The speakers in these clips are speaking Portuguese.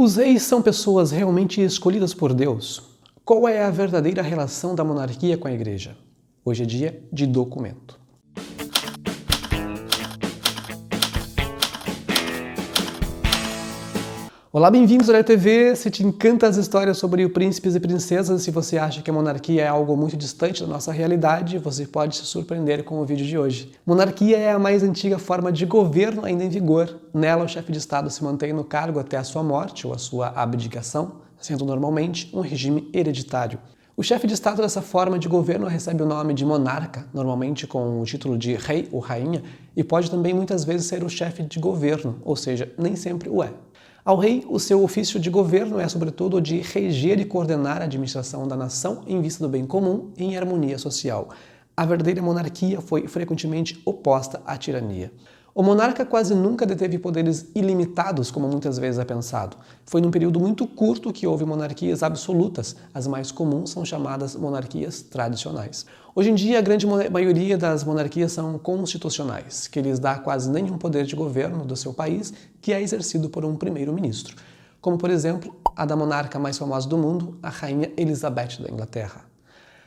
Os reis são pessoas realmente escolhidas por Deus? Qual é a verdadeira relação da monarquia com a igreja? Hoje é dia de documento. Olá, bem-vindos ao Olhar TV. Se te encantam as histórias sobre príncipes e princesas, se você acha que a monarquia é algo muito distante da nossa realidade, você pode se surpreender com o vídeo de hoje. Monarquia é a mais antiga forma de governo ainda em vigor. Nela, o chefe de Estado se mantém no cargo até a sua morte ou a sua abdicação, sendo normalmente um regime hereditário. O chefe de Estado dessa forma de governo recebe o nome de monarca, normalmente com o título de rei ou rainha, e pode também muitas vezes ser o chefe de governo, ou seja, nem sempre o é. Ao rei, o seu ofício de governo é, sobretudo, o de reger e coordenar a administração da nação em vista do bem comum e em harmonia social. A verdadeira monarquia foi frequentemente oposta à tirania. O monarca quase nunca deteve poderes ilimitados, como muitas vezes é pensado. Foi num período muito curto que houve monarquias absolutas. As mais comuns são chamadas monarquias tradicionais. Hoje em dia, a grande maioria das monarquias são constitucionais, que lhes dá quase nenhum poder de governo do seu país, que é exercido por um primeiro-ministro. Como, por exemplo, a da monarca mais famosa do mundo, a Rainha Elizabeth da Inglaterra.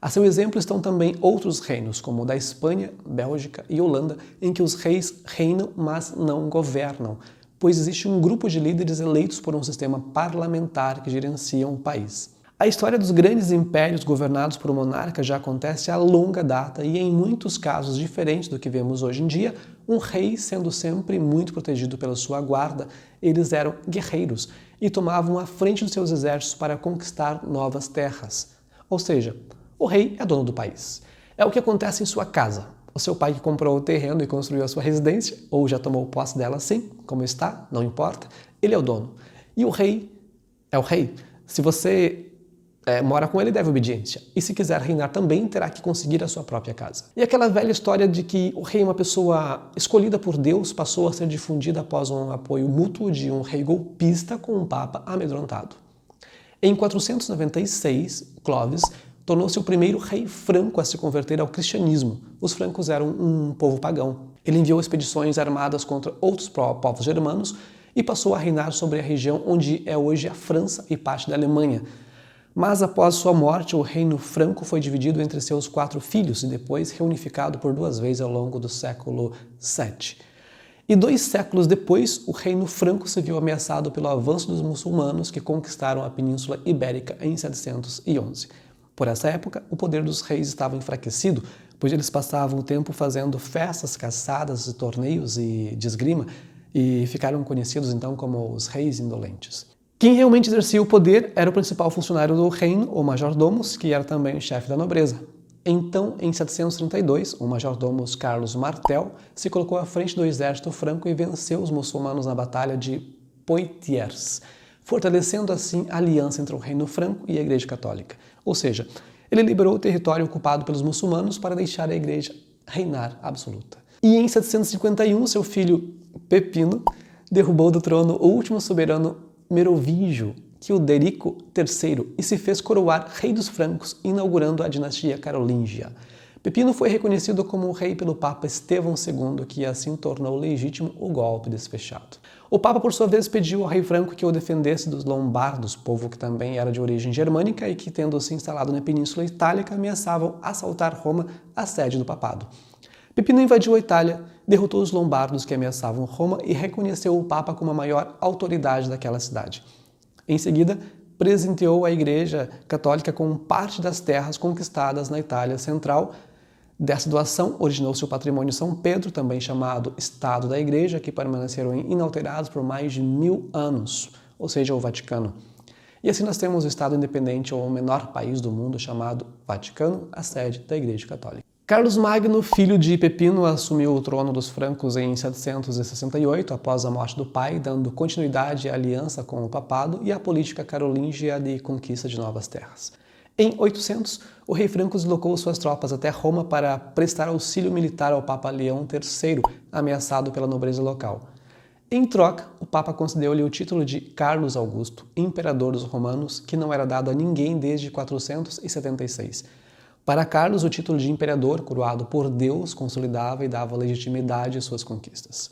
A seu exemplo estão também outros reinos, como o da Espanha, Bélgica e Holanda, em que os reis reinam, mas não governam, pois existe um grupo de líderes eleitos por um sistema parlamentar que gerenciam o país. A história dos grandes impérios governados por um monarca já acontece há longa data e, em muitos casos diferentes do que vemos hoje em dia, um rei sendo sempre muito protegido pela sua guarda, eles eram guerreiros e tomavam a frente dos seus exércitos para conquistar novas terras. Ou seja, o rei é dono do país. É o que acontece em sua casa. O seu pai que comprou o terreno e construiu a sua residência, ou já tomou posse dela assim, como está, não importa, ele é o dono. E o rei é o rei. Se você mora com ele, deve obediência. E se quiser reinar também, terá que conseguir a sua própria casa. E aquela velha história de que o rei é uma pessoa escolhida por Deus passou a ser difundida após um apoio mútuo de um rei golpista com um papa amedrontado. Em 496, Clovis tornou-se o primeiro rei franco a se converter ao cristianismo. Os francos eram um povo pagão. Ele enviou expedições armadas contra outros povos germanos e passou a reinar sobre a região onde é hoje a França e parte da Alemanha. Mas após sua morte, o reino franco foi dividido entre seus 4 filhos e depois reunificado por 2 vezes ao longo do século VII. E 2 séculos depois, o reino franco se viu ameaçado pelo avanço dos muçulmanos que conquistaram a Península Ibérica em 711. Por essa época, o poder dos reis estava enfraquecido, pois eles passavam o tempo fazendo festas, caçadas, torneios e de esgrima, e ficaram conhecidos então como os reis indolentes. Quem realmente exercia o poder era o principal funcionário do reino, o major-domus, que era também o chefe da nobreza. Então, em 732, o major-domus Carlos Martel se colocou à frente do exército franco e venceu os muçulmanos na Batalha de Poitiers, fortalecendo assim a aliança entre o reino franco e a Igreja Católica. Ou seja, ele liberou o território ocupado pelos muçulmanos para deixar a Igreja reinar absoluta. E em 751, seu filho Pepino derrubou do trono o último soberano merovingio, Childerico III, e se fez coroar rei dos francos, inaugurando a dinastia carolíngia. Pepino foi reconhecido como rei pelo Papa Estevão II, que assim tornou legítimo o golpe desfechado. O Papa, por sua vez, pediu ao rei franco que o defendesse dos lombardos, povo que também era de origem germânica e que, tendo se instalado na Península Itálica, ameaçavam assaltar Roma, a sede do papado. Pepino invadiu a Itália, derrotou os lombardos que ameaçavam Roma e reconheceu o Papa como a maior autoridade daquela cidade. Em seguida, presenteou a Igreja Católica com parte das terras conquistadas na Itália Central. Dessa doação originou-se o patrimônio São Pedro, também chamado Estado da Igreja, que permaneceram inalterados por mais de 1000 anos, ou seja, o Vaticano. E assim nós temos o Estado independente, ou o menor país do mundo, chamado Vaticano, a sede da Igreja Católica. Carlos Magno, filho de Pepino, assumiu o trono dos francos em 768, após a morte do pai, dando continuidade à aliança com o papado e à política carolíngia de conquista de novas terras. Em 800, o rei franco deslocou suas tropas até Roma para prestar auxílio militar ao Papa Leão III, ameaçado pela nobreza local. Em troca, o Papa concedeu-lhe o título de Carlos Augusto, imperador dos romanos, que não era dado a ninguém desde 476. Para Carlos, o título de imperador, coroado por Deus, consolidava e dava legitimidade às suas conquistas.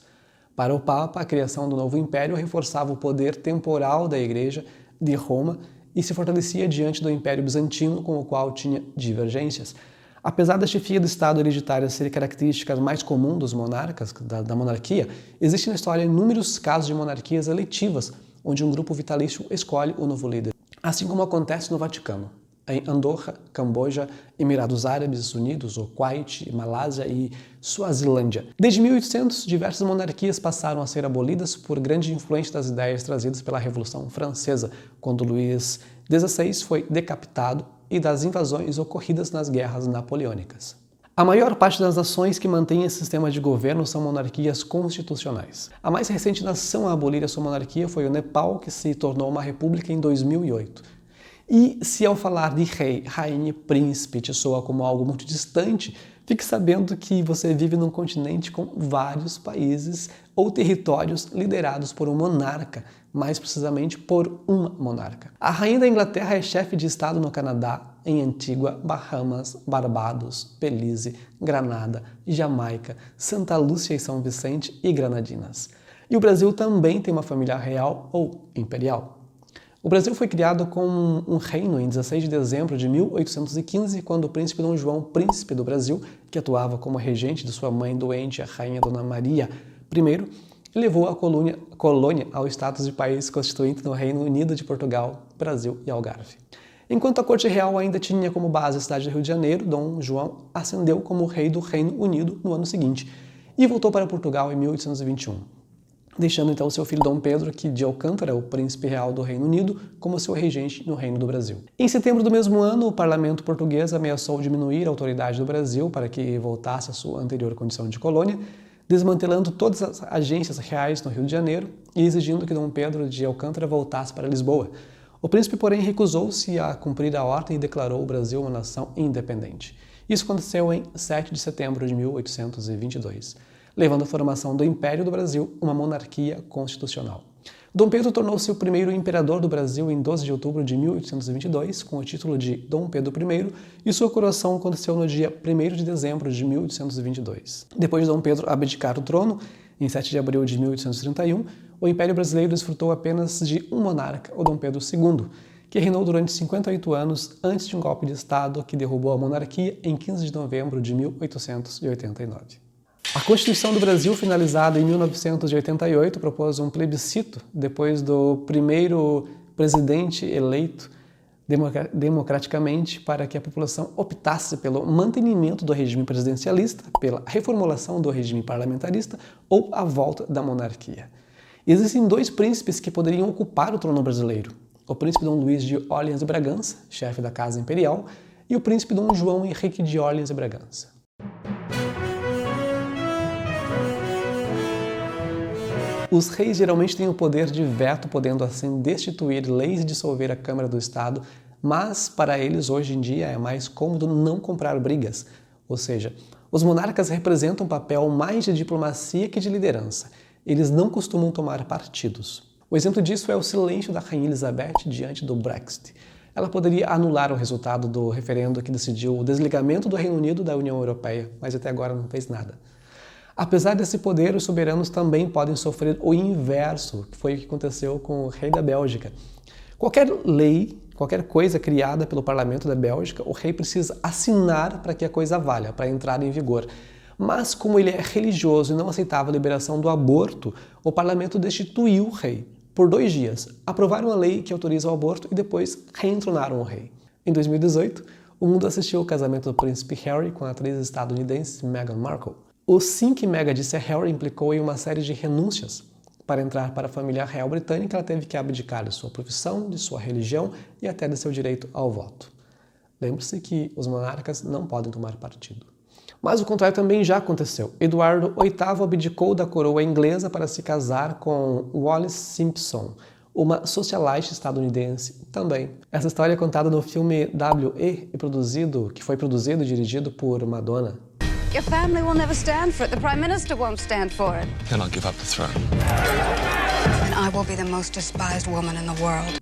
Para o Papa, a criação do novo império reforçava o poder temporal da Igreja de Roma e se fortalecia diante do Império Bizantino, com o qual tinha divergências. Apesar da chefia do Estado hereditária ser característica mais comum dos monarcas, da monarquia, existem na história inúmeros casos de monarquias eletivas, onde um grupo vitalício escolhe o novo líder. Assim como acontece no Vaticano, em Andorra, Camboja, Emirados Árabes Unidos, o Kuwait, Malásia e Suazilândia. Desde 1800, diversas monarquias passaram a ser abolidas por grande influência das ideias trazidas pela Revolução Francesa, quando Luís XVI foi decapitado, e das invasões ocorridas nas guerras napoleônicas. A maior parte das nações que mantêm esse sistema de governo são monarquias constitucionais. A mais recente nação a abolir a sua monarquia foi o Nepal, que se tornou uma república em 2008. E se ao falar de rei, rainha, príncipe te soa como algo muito distante, fique sabendo que você vive num continente com vários países ou territórios liderados por um monarca, mais precisamente por uma monarca. A rainha da Inglaterra é chefe de estado no Canadá, em Antigua, Bahamas, Barbados, Belize, Granada, Jamaica, Santa Lúcia e São Vicente e Granadinas. E o Brasil também tem uma família real ou imperial. O Brasil foi criado como um reino em 16 de dezembro de 1815, quando o príncipe Dom João, príncipe do Brasil, que atuava como regente de sua mãe doente, a rainha Dona Maria I, levou a colônia ao status de país constituinte no Reino Unido de Portugal, Brasil e Algarve. Enquanto a corte real ainda tinha como base a cidade do Rio de Janeiro, Dom João ascendeu como rei do Reino Unido no ano seguinte e voltou para Portugal em 1821. Deixando então seu filho Dom Pedro, que de Alcântara, o príncipe real do Reino Unido, como seu regente no Reino do Brasil. Em setembro do mesmo ano, o parlamento português ameaçou diminuir a autoridade do Brasil para que voltasse à sua anterior condição de colônia, desmantelando todas as agências reais no Rio de Janeiro e exigindo que Dom Pedro de Alcântara voltasse para Lisboa. O príncipe, porém, recusou-se a cumprir a ordem e declarou o Brasil uma nação independente. Isso aconteceu em 7 de setembro de 1822. Levando à formação do Império do Brasil, uma monarquia constitucional. Dom Pedro tornou-se o primeiro imperador do Brasil em 12 de outubro de 1822, com o título de Dom Pedro I, e sua coroação aconteceu no dia 1º de dezembro de 1822. Depois de Dom Pedro abdicar o trono, em 7 de abril de 1831, o Império Brasileiro desfrutou apenas de um monarca, o Dom Pedro II, que reinou durante 58 anos antes de um golpe de Estado que derrubou a monarquia em 15 de novembro de 1889. A Constituição do Brasil, finalizada em 1988, propôs um plebiscito depois do primeiro presidente eleito democraticamente para que a população optasse pelo mantenimento do regime presidencialista, pela reformulação do regime parlamentarista ou a volta da monarquia. Existem dois príncipes que poderiam ocupar o trono brasileiro: o príncipe Dom Luís de Orleans e Bragança, chefe da Casa Imperial, e o príncipe Dom João Henrique de Orleans e Bragança. Os reis geralmente têm o poder de veto, podendo assim destituir leis e dissolver a Câmara do Estado, mas para eles hoje em dia é mais cômodo não comprar brigas. Ou seja, os monarcas representam um papel mais de diplomacia que de liderança. Eles não costumam tomar partidos. O exemplo disso é o silêncio da Rainha Elizabeth diante do Brexit. Ela poderia anular o resultado do referendo que decidiu o desligamento do Reino Unido da União Europeia, mas até agora não fez nada. Apesar desse poder, os soberanos também podem sofrer o inverso, que foi o que aconteceu com o rei da Bélgica. Qualquer lei, qualquer coisa criada pelo parlamento da Bélgica, o rei precisa assinar para que a coisa valha, para entrar em vigor. Mas como ele é religioso e não aceitava a liberação do aborto, o parlamento destituiu o rei por 2 dias. Aprovaram a lei que autoriza o aborto e depois reentronaram o rei. Em 2018, o mundo assistiu ao casamento do príncipe Harry com a atriz estadunidense Meghan Markle. O sim que Meghan disse a Harry implicou em uma série de renúncias. Para entrar para a família real britânica, ela teve que abdicar de sua profissão, de sua religião e até de seu direito ao voto. Lembre-se que os monarcas não podem tomar partido. Mas o contrário também já aconteceu. Eduardo VIII abdicou da coroa inglesa para se casar com Wallis Simpson, uma socialite estadunidense também. Essa história é contada no filme W.E., que foi produzido e dirigido por Madonna. Your family will never stand for it. The Prime Minister won't stand for it. Then I'll give up the throne. And I will be the most despised woman in the world.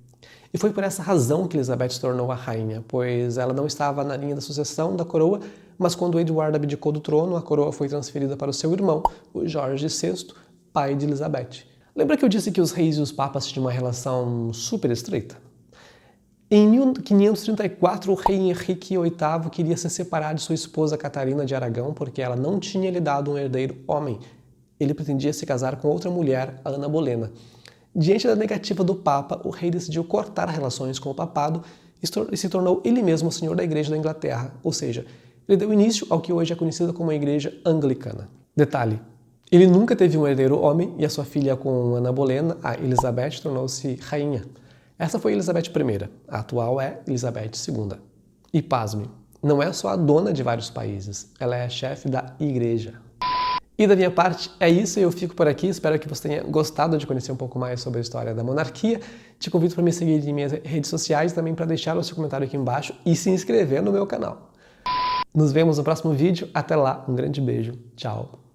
E foi por essa razão que Elizabeth se tornou a rainha, pois ela não estava na linha da sucessão da coroa, mas quando Eduardo abdicou do trono, a coroa foi transferida para o seu irmão, o Jorge VI, pai de Elizabeth. Lembra que eu disse que os reis e os papas tinham uma relação super estreita? Em 1534, o rei Henrique VIII queria se separar de sua esposa Catarina de Aragão porque ela não tinha lhe dado um herdeiro homem. Ele pretendia se casar com outra mulher, a Ana Bolena. Diante da negativa do Papa, o rei decidiu cortar relações com o papado e se tornou ele mesmo o senhor da Igreja da Inglaterra, ou seja, ele deu início ao que hoje é conhecido como a Igreja Anglicana. Detalhe, ele nunca teve um herdeiro homem e a sua filha com Ana Bolena, a Elizabeth, tornou-se rainha. Essa foi Elizabeth I, a atual é Elizabeth II. E pasme, não é só a dona de vários países, ela é a chefe da Igreja. E da minha parte é isso, eu fico por aqui, espero que você tenha gostado de conhecer um pouco mais sobre a história da monarquia. Te convido para me seguir em minhas redes sociais, também para deixar o seu comentário aqui embaixo e se inscrever no meu canal. Nos vemos no próximo vídeo, até lá, um grande beijo, tchau!